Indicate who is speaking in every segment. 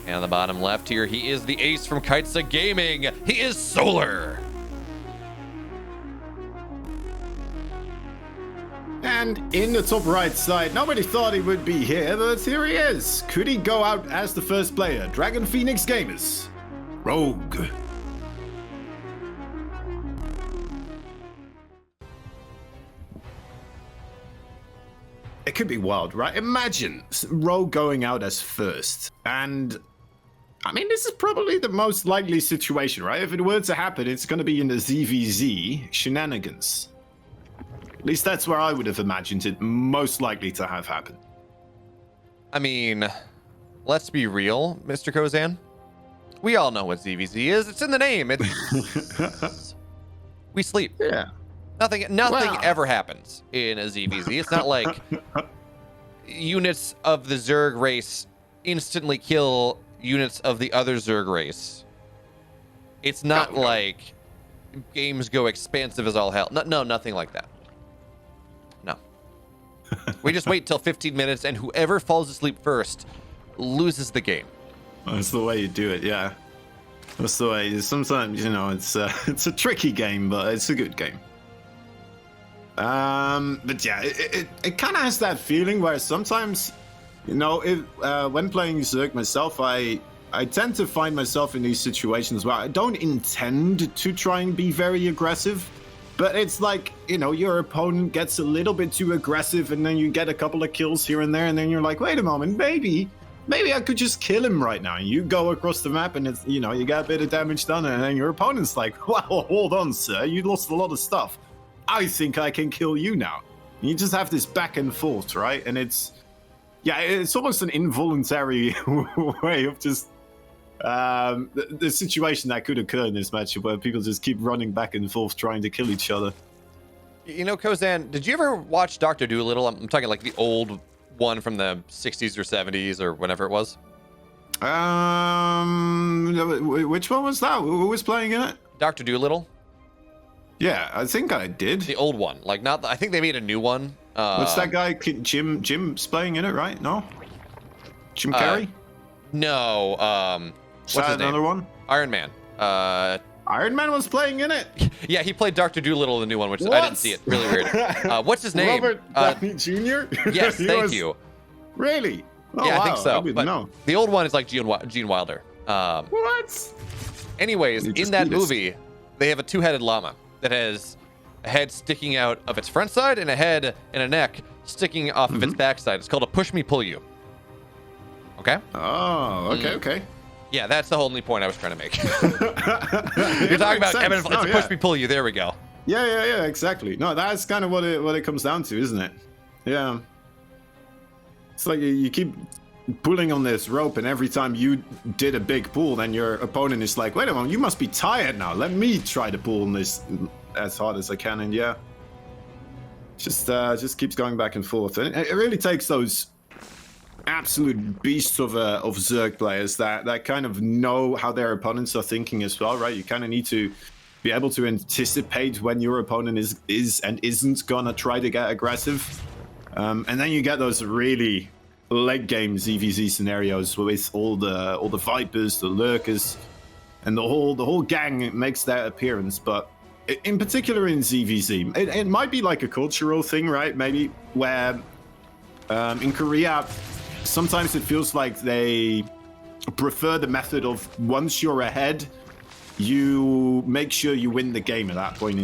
Speaker 1: And on the bottom left here, he is the ace from Kaitsa Gaming. He is Solar.
Speaker 2: And in the top right side, nobody thought he would be here, but here he is. Could he go out as the first player? Dragon Phoenix Gamers. Rogue. It could be wild, right? Imagine Rogue going out as first. And I mean, this is probably the most likely situation, right? If it were to happen, it's going to be in the ZVZ shenanigans. At least that's where I would have imagined it most likely to have happened.
Speaker 1: I mean, let's be real, Mr. Kozan. We all know what ZVZ is. It's in the name. It's we sleep.
Speaker 2: Yeah.
Speaker 1: Nothing ever happens in a ZVZ. It's not like units of the Zerg race instantly kill units of the other Zerg race. It's not like games go expansive as all hell. No, nothing like that. No. We just wait till 15 minutes, and whoever falls asleep first loses the game.
Speaker 2: That's the way you do it, yeah. That's the way. Sometimes, you know, it's a tricky game, but it's a good game. But yeah, it kind of has that feeling where sometimes, you know, when playing Zerg myself, I tend to find myself in these situations where I don't intend to try and be very aggressive, but it's like, you know, your opponent gets a little bit too aggressive, and then you get a couple of kills here and there, and then you're like, wait a moment, maybe I could just kill him right now. And you go across the map, and it's, you know, you got a bit of damage done, and then your opponent's like, well, hold on, sir, you lost a lot of stuff. I think I can kill you now. You just have this back and forth, right? And it's almost an involuntary way of just the situation that could occur in this matchup where people just keep running back and forth trying to kill each other.
Speaker 1: You know, Kozan, did you ever watch Dr. Dolittle? I'm talking like the old one from the 60s or 70s or whenever it was.
Speaker 2: Which one was that? Who was playing in it?
Speaker 1: Dr. Dolittle.
Speaker 2: Yeah, I think I did.
Speaker 1: The old one, like not. I think they made a new one.
Speaker 2: What's that guy? Jim's playing in it, right? No, Jim Carrey.
Speaker 1: No. What's his name?
Speaker 2: Another one?
Speaker 1: Iron Man.
Speaker 2: Iron Man was playing in it.
Speaker 1: Yeah, he played Dr. Dolittle, the new one, which I didn't see it. Really weird. What's his name?
Speaker 2: Robert Downey Jr.
Speaker 1: Yes, thank you.
Speaker 2: Really? Oh,
Speaker 1: yeah,
Speaker 2: wow.
Speaker 1: I think so.
Speaker 2: I didn't know.
Speaker 1: The old one is like Gene Wilder.
Speaker 2: What?
Speaker 1: Anyways, in that movie, they have a two-headed llama that has a head sticking out of its front side and a head and a neck sticking off of its backside. It's called a push me pull you. Okay?
Speaker 2: Oh, okay.
Speaker 1: Yeah, that's the only point I was trying to make. You're talking about Kevin, it's a push me pull you. There we go.
Speaker 2: Yeah, exactly. No, that's kind of what it comes down to, isn't it? Yeah. It's like you keep pulling on this rope, and every time you did a big pull, then your opponent is like, wait a moment, you must be tired now. Let me try to pull on this as hard as I can. And yeah, just keeps going back and forth. And it really takes those absolute beasts of Zerg players that kind of know how their opponents are thinking as well, right? You kind of need to be able to anticipate when your opponent is and isn't gonna try to get aggressive. And then you get those really late game ZVZ scenarios with all the Vipers, the Lurkers, and the whole gang makes their appearance. But in particular in ZVZ, it might be like a cultural thing, right? Maybe where in Korea, sometimes it feels like they prefer the method of once you're ahead, you make sure you win the game at that point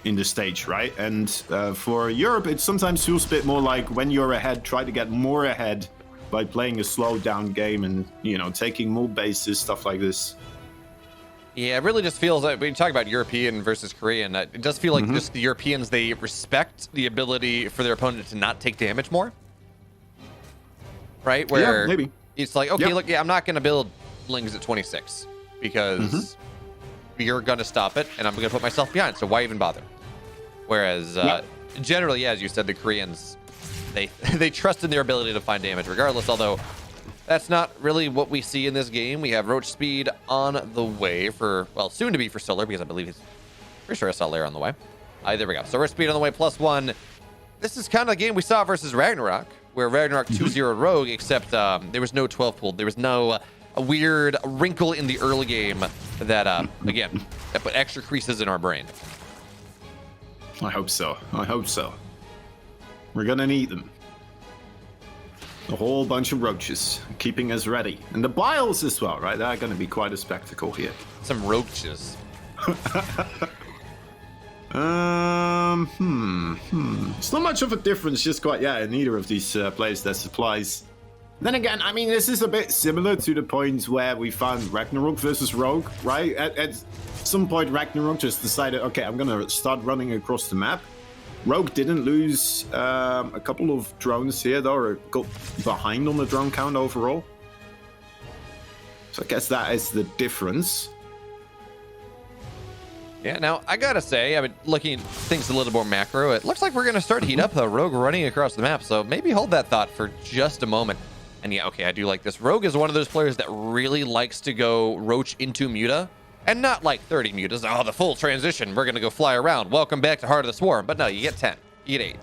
Speaker 2: in the stage, right? And for Europe, it sometimes feels a bit more like when you're ahead, try to get more ahead by playing a slow down game and, you know, taking more bases, stuff like this.
Speaker 1: Yeah, it really just feels like when you talk about European versus Korean, it does feel like just the Europeans, they respect the ability for their opponent to not take damage more. Right? Where
Speaker 2: maybe
Speaker 1: it's like, okay, look, I'm not going to build Lings at 26 because you're going to stop it and I'm going to put myself behind. So why even bother? Whereas generally, as you said, the Koreans, they trust in their ability to find damage regardless, although that's not really what we see in this game. We have Roach Speed on the way for, well, soon to be for Solar, because I believe he's pretty sure I saw Lair on the way. There we go. So Roach Speed on the way, +1. This is kind of the game we saw versus Ragnarok. where Ragnarok 2-0 Rogue, except there was no 12 pool. There was no a weird wrinkle in the early game that, again, that put extra creases in our brain.
Speaker 2: I hope so. I hope so. We're gonna need them. A whole bunch of roaches, keeping us ready. And the biles as well, right? They're gonna be quite a spectacle here.
Speaker 1: Some roaches.
Speaker 2: It's not much of a difference just quite yet in either of these players' their supplies. Then again, I mean, this is a bit similar to the point where we found Ragnarok versus Rogue, right? At some point, Ragnarok just decided, okay, I'm gonna start running across the map. Rogue didn't lose a couple of drones here, though, or got behind on the drone count overall. So I guess that is the difference.
Speaker 1: Yeah, now, I gotta say, I've been looking at things a little more macro. It looks like we're gonna start to heat up Rogue running across the map, so maybe hold that thought for just a moment. And yeah, okay, I do like this. Rogue is one of those players that really likes to go roach into Muta, and not like 30 Mutas. Oh, the full transition, we're gonna go fly around. Welcome back to Heart of the Swarm. But no, you get 10, you get 8.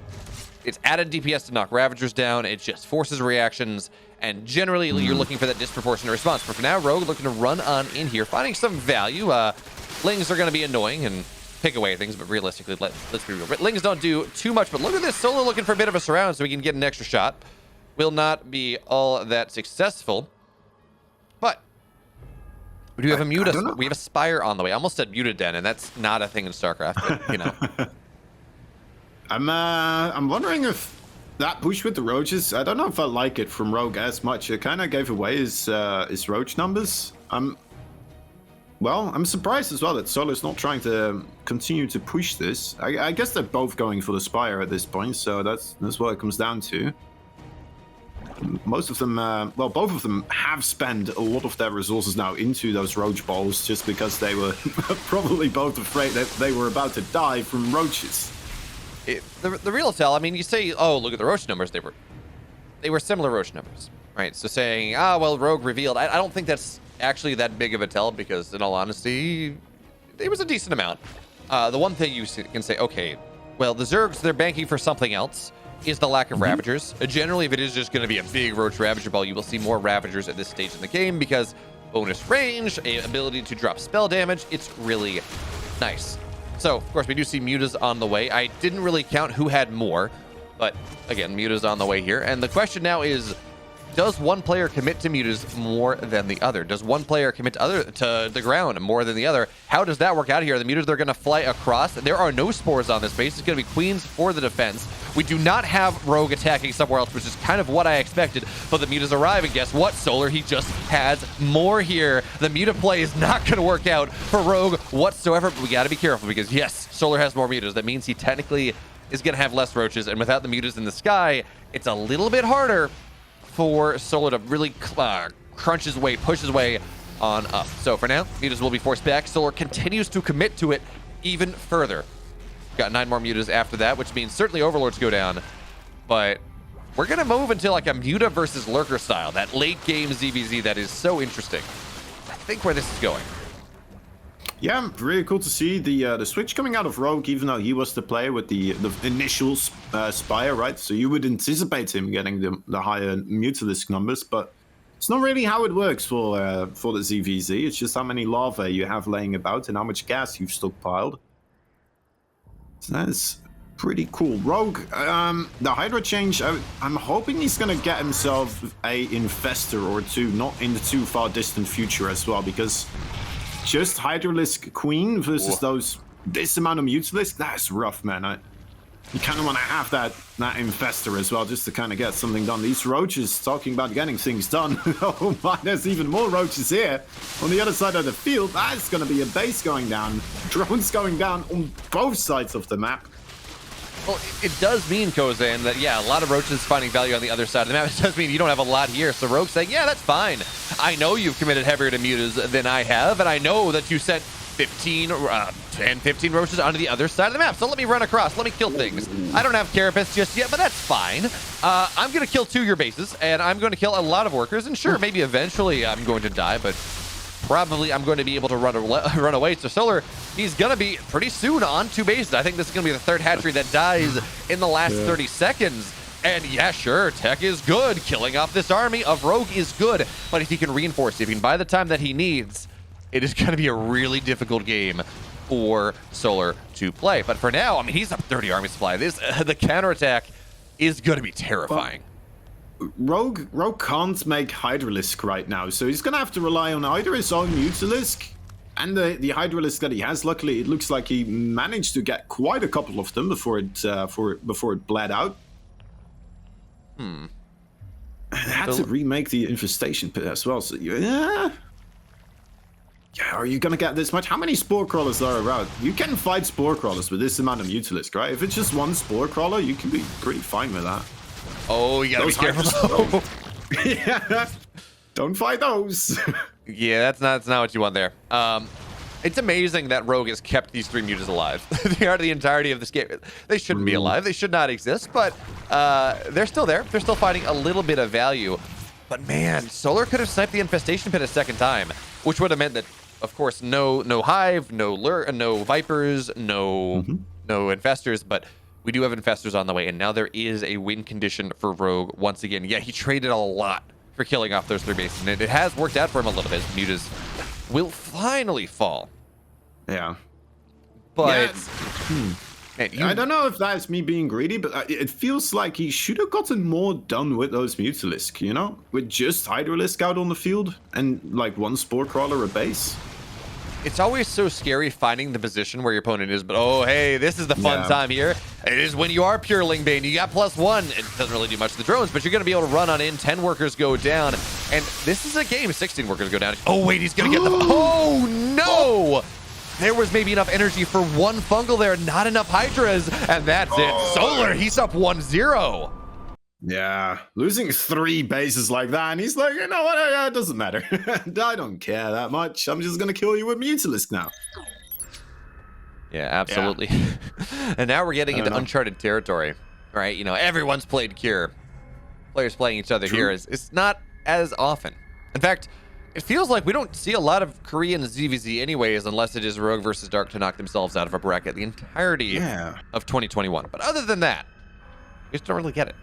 Speaker 1: It's added DPS to knock Ravagers down, it just forces reactions, and generally you're looking for that disproportionate response. But for now, Rogue looking to run on in here, finding some value. Lings are going to be annoying and pick away things, but realistically, let's be real. Lings don't do too much, but look at this. Solo looking for a bit of a surround so we can get an extra shot. Will not be all that successful, but we do have a Muta. We have a Spire on the way. I almost said Muta Den, and that's not a thing in StarCraft, but, you know.
Speaker 2: I'm wondering if that push with the roaches, I don't know if I like it from Rogue as much. It kind of gave away his roach numbers. Well, I'm surprised as well that Solo's not trying to continue to push this. I guess they're both going for the Spire at this point, so that's what it comes down to. Most of them, well, both of them have spent a lot of their resources now into those roach balls just because they were probably both afraid that they were about to die from roaches.
Speaker 1: The real tell, I mean, you say, oh, look at the roach numbers. They were similar roach numbers, right? So saying, well, Rogue revealed, I don't think that's actually that big of a tell because, in all honesty, it was a decent amount. The one thing you can say, okay, well, the Zergs, they're banking for something else, is the lack of Ravagers. Generally, if it is just going to be a big Roach Ravager ball, you will see more Ravagers at this stage in the game because bonus range, ability to drop spell damage, it's really nice. So, of course, we do see Mutas on the way. I didn't really count who had more, but again, Mutas on the way here. And the question now is, does one player commit to Mutas more than the other? Does one player commit to the ground more than the other? How does that work out here? The Mutas, they're going to fly across. There are no spores on this base. It's going to be Queens for the defense. We do not have Rogue attacking somewhere else, which is kind of what I expected. But the Mutas arrive, and guess what, Solar? He just has more here. The Muta play is not going to work out for Rogue whatsoever, but we got to be careful because, yes, Solar has more Mutas. That means he technically is going to have less roaches, and without the Mutas in the sky, it's a little bit harder for Solo to really crunch his way, push his way on up. So for now, Mutas will be forced back. Solar continues to commit to it even further. Got 9 more Mutas after that, which means certainly Overlords go down. But we're going to move into like a Muta versus Lurker style, that late game ZVZ that is so interesting. I think where this is going.
Speaker 2: Yeah, really cool to see the switch coming out of Rogue, even though he was the player with the initial Spire, right? So you would anticipate him getting the higher Mutalisk numbers, but it's not really how it works for the ZVZ. It's just how many larvae you have laying about and how much gas you've stockpiled. So that's pretty cool. Rogue, the Hydra change, I'm hoping he's going to get himself a Infestor or two, not in the too far distant future as well, because just Hydralisk Queen versus this amount of Mutalisk, that's rough, man. You kind of want to have that Infestor as well, just to kind of get something done. These roaches, talking about getting things done. Oh my, there's even more roaches here. On the other side of the field, that's going to be a base going down. Drones going down on both sides of the map.
Speaker 1: Well, it does mean, Kozan, that, yeah, a lot of roaches finding value on the other side of the map. It does mean you don't have a lot here. So Rogue's saying, yeah, that's fine. I know you've committed heavier to Mutas than I have, and I know that you sent 10, 15 roaches onto the other side of the map. So let me run across. Let me kill things. I don't have Carapace just yet, but that's fine. I'm going to kill 2 of your bases, and I'm going to kill a lot of workers. And sure, maybe eventually I'm going to die, but probably I'm going to be able to run away. So Solar, he's going to be pretty soon on 2 bases. I think this is going to be the 3rd hatchery that dies in the last 30 seconds. And yeah, sure, tech is good. Killing off this army of Rogue is good. But if he can reinforce, if he can buy the time that he needs, it is going to be a really difficult game for Solar to play. But for now, I mean, he's up 30 army supply. The counterattack is going to be terrifying.
Speaker 2: Rogue can't make Hydralisk right now, so he's going to have to rely on either his own Mutalisk and the Hydralisk that he has. Luckily, it looks like he managed to get quite a couple of them before it bled out. I had to remake the infestation pit as well. So yeah, are you going to get this much? How many spore crawlers are around? You can fight spore crawlers with this amount of Mutalisk, right? If it's just one spore crawler, you can be pretty fine with that.
Speaker 1: Oh, you gotta be careful.
Speaker 2: Yeah, don't fight those.
Speaker 1: Yeah, that's not what you want there. It's amazing that Rogue has kept these 3 mutas alive. They are the entirety of this game. They shouldn't be alive. They should not exist, but they're still there. They're still finding a little bit of value. But man, Solar could have sniped the infestation pit a second time, which would have meant that, of course, no hive, no vipers, no infestors, but we do have infestors on the way, and now there is a win condition for Rogue once again. Yeah, he traded a lot for killing off those 3 bases, and it has worked out for him a little bit. Mutas will finally fall.
Speaker 2: Yeah.
Speaker 1: But
Speaker 2: man, I don't know if that's me being greedy, but it feels like he should have gotten more done with those Mutalisk, you know? With just Hydralisk out on the field and like 1 Spore Crawler a base.
Speaker 1: It's always so scary finding the position where your opponent is, but oh, hey, this is the fun time here. It is when you are pure Lingbane. You got +1. It doesn't really do much to the drones, but you're going to be able to run on in. 10 workers go down, and this is a game. 16 workers go down. Oh, wait, he's going to get the... Oh, no! There was maybe enough energy for 1 fungal there, not enough Hydras, and that's it. Solar, he's up 1-0.
Speaker 2: Yeah, losing 3 bases like that, and he's like, you know what, it doesn't matter. I don't care that much. I'm just gonna kill you with Mutalisk now.
Speaker 1: Yeah, absolutely. Yeah. And now we're getting into uncharted territory, right? You know, everyone's played Cure. Players playing each other here is not as often. In fact, it feels like we don't see a lot of Korean ZVZ anyways, unless it is Rogue versus Dark to knock themselves out of a bracket the entirety of 2021. But other than that, we just don't really get it.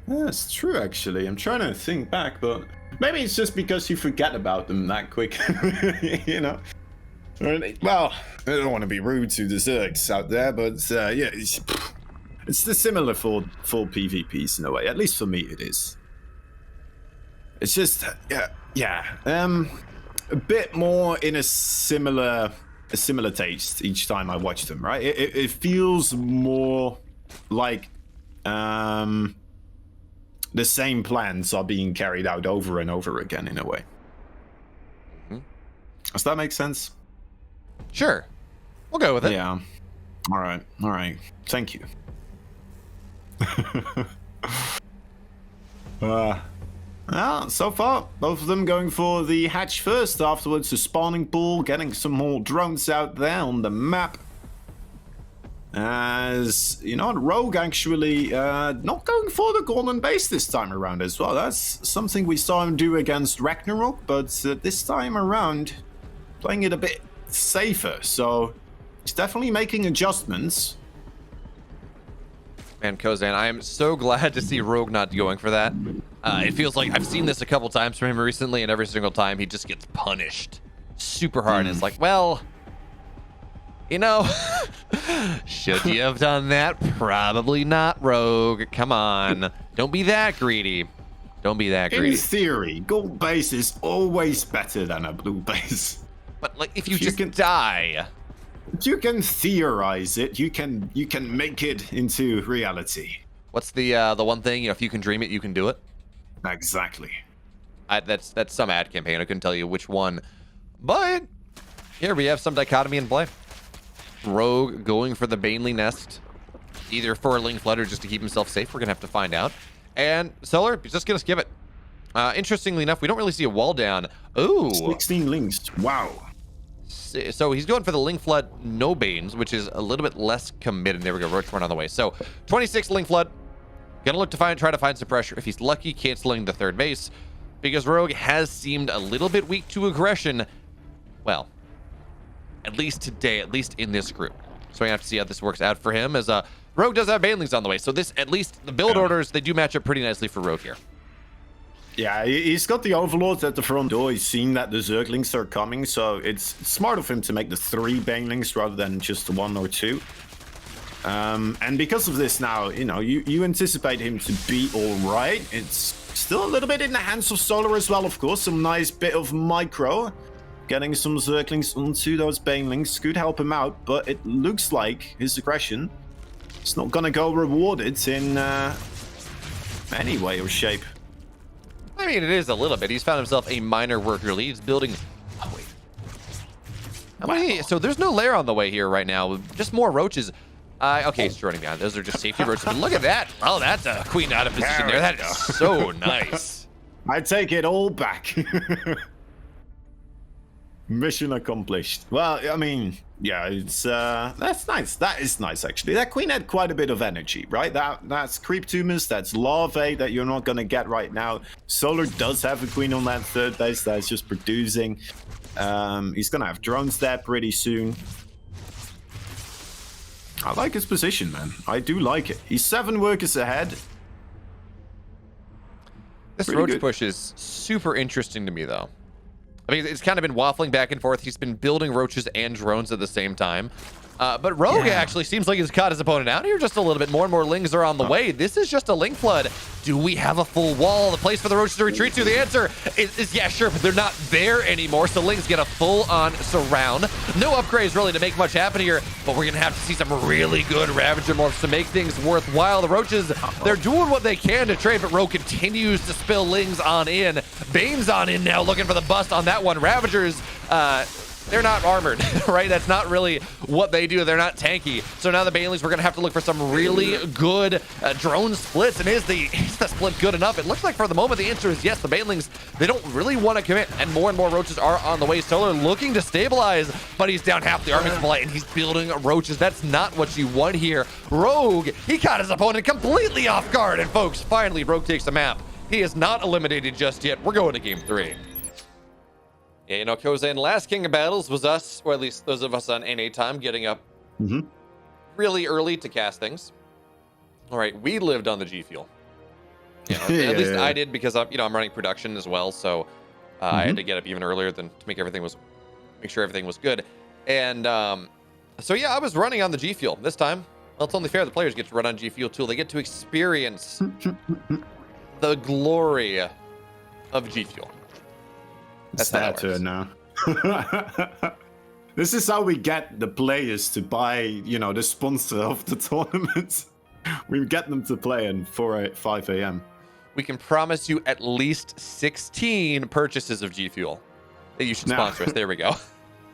Speaker 2: That's true, actually. I'm trying to think back, but maybe it's just because you forget about them that quick, you know? Well, I don't want to be rude to the Zergs out there, but yeah, it's the similar for PvPs in a way. At least for me, it is. It's just, a bit more in a similar taste each time I watch them, right? It feels more like the same plans are being carried out over and over again in a way. Does that make sense?
Speaker 1: Sure. We'll go with it.
Speaker 2: Yeah. All right. Thank you. Well, so far, both of them going for the hatch first, afterwards the spawning pool, getting some more drones out there on the map. As, you know, Rogue actually not going for the golden base this time around as well. That's something we saw him do against Ragnarok, but this time around, playing it a bit safer. So, he's definitely making adjustments.
Speaker 1: Man, Kozan, I am so glad to see Rogue not going for that. It feels like I've seen this a couple times from him recently, and every single time he just gets punished super hard. And it's like, well... You know, should you have done that? Probably not, Rogue. Come on. Don't be that greedy. Don't be that greedy.
Speaker 2: In theory, gold base is always better than a blue base.
Speaker 1: But like, if you just die,
Speaker 2: you can theorize it. You can make it into reality.
Speaker 1: What's the one thing? You know, if you can dream it, you can do it.
Speaker 2: Exactly.
Speaker 1: That's some ad campaign. I couldn't tell you which one, but here we have some dichotomy in play. Rogue going for the Baneley nest, either for a Link Flood or just to keep himself safe. We're gonna have to find out. And Solar, he's just gonna skip it. Interestingly enough, we don't really see a wall down. Ooh,
Speaker 2: 16 links. Wow.
Speaker 1: So he's going for the Link Flood, no Banes, which is a little bit less committed. There we go, Roach one on the way. So 26 Link Flood. Gonna look to try to find some pressure. If he's lucky, canceling the third base, because Rogue has seemed a little bit weak to aggression. Well, at least today, at least in this group. So we have to see how this works out for him as Rogue does have banelings on the way, so this, at least the build orders, they do match up pretty nicely for Rogue here.
Speaker 2: Yeah, he's got the Overlords at the front door. He's seen that the Zerglings are coming, so it's smart of him to make the 3 banelings rather than just the 1 or 2. And because of this now, you know, you anticipate him to be all right. It's still a little bit in the hands of Solar as well, of course. Some nice bit of micro. Getting some Zerglings onto those banelings could help him out, but it looks like his aggression is not going to go rewarded in any way or shape.
Speaker 1: I mean, it is a little bit. He's found himself a minor worker lead. He's building... Oh, wait. Wow. So there's no lair on the way here right now. Just more roaches. Okay, he's running down. Those are just safety roaches. But look at that. Oh, that's a queen out of position there. That is so nice.
Speaker 2: I take it all back. Mission accomplished. Well, I mean, yeah, it's that's nice. That is nice, actually. That queen had quite a bit of energy, right? That's creep tumors, that's larvae that you're not gonna get right now. Solar does have a queen on that 3rd base that's just producing. He's gonna have drones there pretty soon. I like his position, man. I do like it. He's 7 workers ahead.
Speaker 1: This roach push is super interesting to me, though. I mean, it's kind of been waffling back and forth. He's been building roaches and drones at the same time. But Rogue actually seems like he's caught his opponent out here just a little bit more, and more lings are on the way. This is just a ling flood. Do we have a full wall, the place for the roaches to retreat to? The answer is yeah, sure, but they're not there anymore, so lings get a full-on surround. No upgrades really to make much happen here, but we're going to have to see some really good Ravager morphs to make things worthwhile. The roaches, they're doing what they can to trade, but Rogue continues to spill lings on in. Bane's on in now, looking for the bust on that one. Ravagers, they're not armored, right? That's not really what they do. They're not tanky. So now the Banelings, we're going to have to look for some really good drone splits. And is the split good enough? It looks like for the moment the answer is yes. The Banelings, they don't really want to commit, and more roaches are on the way. Solar looking to stabilize, but he's down half the army supply, and he's building roaches. That's not what you want here. Rogue, he caught his opponent completely off guard. And folks, finally Rogue takes the map. He is not eliminated just yet. We're going to game 3. Yeah, you know, Kozan, last King of Battles was us, or at least those of us on NA time, getting up really early to cast things. All right, we lived on the G Fuel. You know, at least I did, because I'm running production as well, so I had to get up even earlier to make sure everything was good. And so yeah, I was running on the G Fuel this time. Well, it's only fair the players get to run on G Fuel too. They get to experience the glory of G Fuel.
Speaker 2: That's their turn now. This is how we get the players to buy, the sponsor of the tournament. We get them to play at 5 a.m.
Speaker 1: We can promise you at least 16 purchases of G Fuel that you should sponsor us. There we go.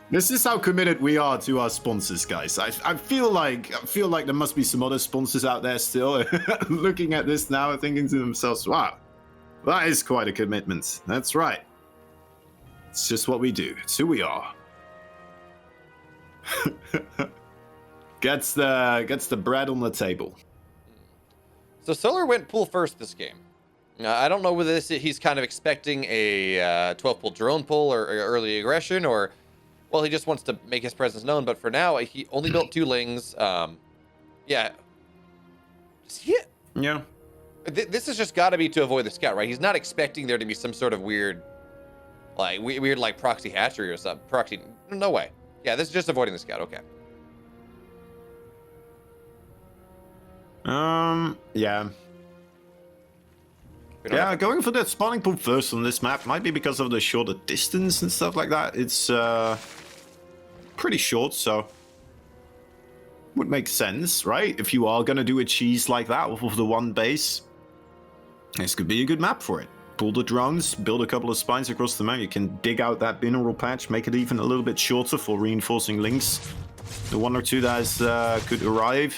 Speaker 2: This is how committed we are to our sponsors, guys. I feel like there must be some other sponsors out there still looking at this now and thinking to themselves, wow, that is quite a commitment. That's right. It's just what we do. It's who we are. Gets the bread on the table.
Speaker 1: So Solar went pool first this game. I don't know whether he's kind of expecting a 12-pull drone pull or early aggression, or well, he just wants to make his presence known. But for now, he only built 2 lings. Yeah.
Speaker 2: Yeah.
Speaker 1: This has just got to be to avoid the scout, right? He's not expecting there to be some sort of weird proxy hatchery or something. Proxy, no way. Yeah, this is just avoiding the scout. Okay.
Speaker 2: Yeah. Yeah, going for the spawning pool first on this map might be because of the shorter distance and stuff like that. It's pretty short, so would make sense, right? If you are gonna do a cheese like that off of the 1 base, this could be a good map for it. Pull the drones, build a couple of spines across the map. You can dig out that mineral patch, make it even a little bit shorter for reinforcing links. The 1 or 2 that could arrive.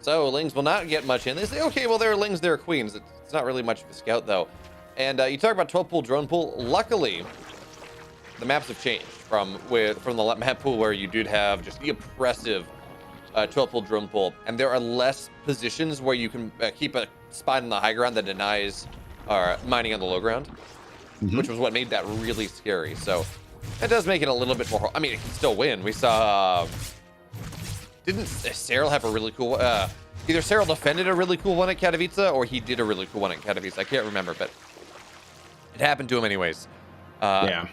Speaker 1: So lings will not get much in. They say, okay, well, there are lings, there are queens. It's not really much of a scout, though. And you talk about 12-pool drone pool. Luckily, the maps have changed from the map pool where you did have just the oppressive 12-pool drone pool, and there are less positions where you can keep a spine on the high ground that denies mining on the low ground, which was what made that really scary. So that does make it a little bit more. I mean, it can still win. We saw Didn't Cyril have a really cool? Either Cyril defended a really cool one at Katowice, or he did a really cool one at Katowice. I can't remember, but it happened to him anyways.
Speaker 2: Yeah.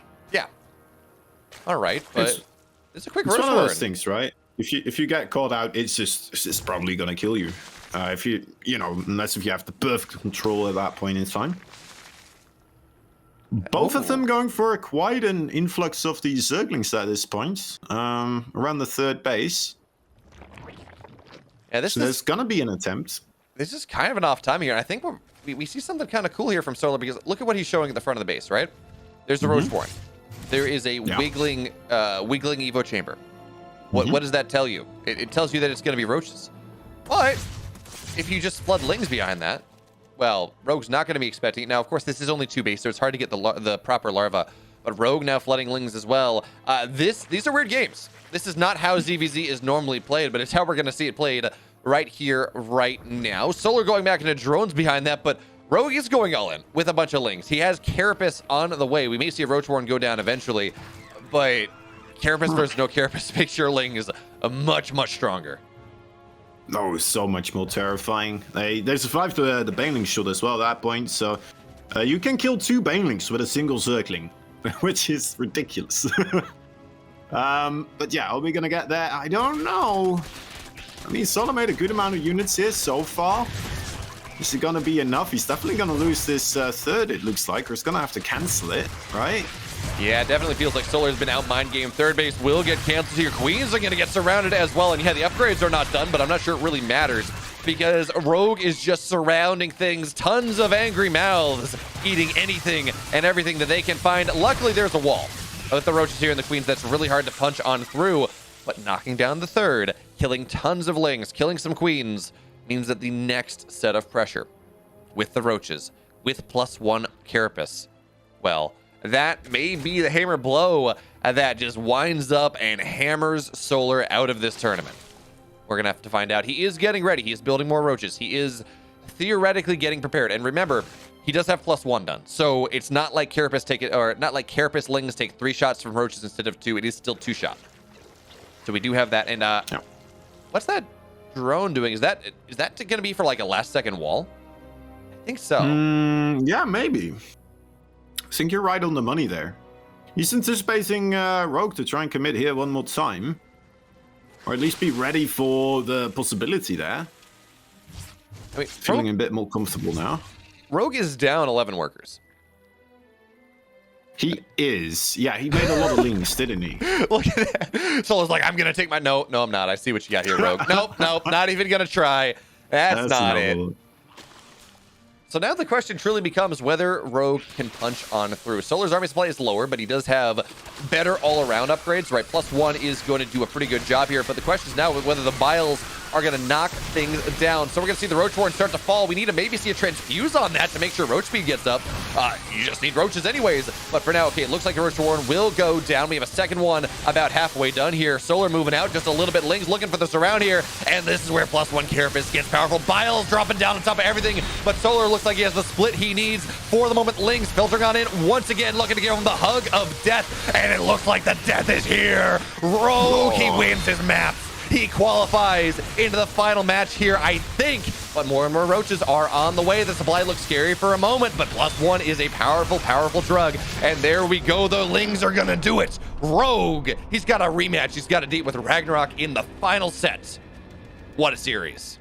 Speaker 1: All right, but it's a quick.
Speaker 2: It's one of those things, right? If you get caught out, it's probably gonna kill you. If you unless if you have the perfect control at that point in time. Both of them going for quite an influx of these Zerglings at this point. Around the third base.
Speaker 1: Yeah,
Speaker 2: there's gonna be an attempt.
Speaker 1: This is kind of an off time here. I think we see something kind of cool here from Solar, because look at what he's showing at the front of the base, right? There's the Roachborn. There is a wiggling Evo chamber. What does that tell you? It tells you that it's going to be roaches. But if you just flood lings behind that, well, Rogue's not going to be expecting it. Now, of course, this is only 2 base, so it's hard to get the proper larva. But Rogue now flooding lings as well. These are weird games. This is not how ZVZ is normally played, but it's how we're going to see it played right here, right now. Solar going back into drones behind that, but Rogue is going all in with a bunch of lings. He has Carapace on the way. We may see a Roachborn go down eventually, but Carapace versus no Carapace makes your ling is much, much stronger.
Speaker 2: Oh, so much more terrifying. They survived the Baneling shot as well at that point, so you can kill 2 Banelings with a single Zergling, which is ridiculous. But yeah, are we gonna get there? I don't know. I mean, Solar made a good amount of units here so far. Is it gonna be enough? He's definitely gonna lose this third, it looks like, or he's gonna have to cancel it, right?
Speaker 1: Yeah, it definitely feels like Solar's been out mind game. Third base will get canceled here. Queens are going to get surrounded as well. And yeah, the upgrades are not done, but I'm not sure it really matters, because Rogue is just surrounding things. Tons of angry mouths eating anything and everything that they can find. Luckily, there's a wall with the roaches here and the queens that's really hard to punch on through. But knocking down the third, killing tons of lings, killing some queens, means that the next set of pressure with the roaches, with +1 Carapace, well, that may be the hammer blow that just winds up and hammers Solar out of this tournament. We're going to have to find out. He is getting ready. He is building more roaches. He is theoretically getting prepared. And remember, he does have +1 done. So it's not like Carapace lings take 3 shots from roaches instead of 2. It is still 2 shot. So we do have that. And what's that drone doing? Is that going to be for like a last second wall? I think so.
Speaker 2: Yeah, maybe. I think you're right on the money there. He's anticipating Rogue to try and commit here one more time. Or at least be ready for the possibility there. I mean, feeling a bit more comfortable now.
Speaker 1: Rogue is down 11 workers.
Speaker 2: He is. Yeah, he made a lot of lings, didn't he?
Speaker 1: Look at that. Solar's like, I'm going to take my... No, I'm not. I see what you got here, Rogue. Nope, not even going to try. That's not it. So now the question truly becomes whether Rogue can punch on through. Solar's army supply is lower, but he does have better all-around upgrades, right? +1 is going to do a pretty good job here, but the question is now whether the Biles are going to knock things down. So we're going to see the Roachborn start to fall. We need to maybe see a transfuse on that to make sure roach speed gets up. You just need roaches anyways. But for now, okay, it looks like the Roachborn will go down. We have a second one about halfway done here. Solar moving out just a little bit. Lings looking for the surround here. And this is where +1 Carapace gets powerful. Biles dropping down on top of everything. But Solar looks like he has the split he needs. For the moment, Lings filtering on in. Once again, looking to give him the hug of death. And it looks like the death is here. Rogue, he wins his maps. He qualifies into the final match here, I think. But more and more roaches are on the way. The supply looks scary for a moment, but +1 is a powerful, powerful drug. And there we go. The Lings are going to do it. Rogue, he's got a rematch. He's got a date with Ragnarok in the final set. What a series.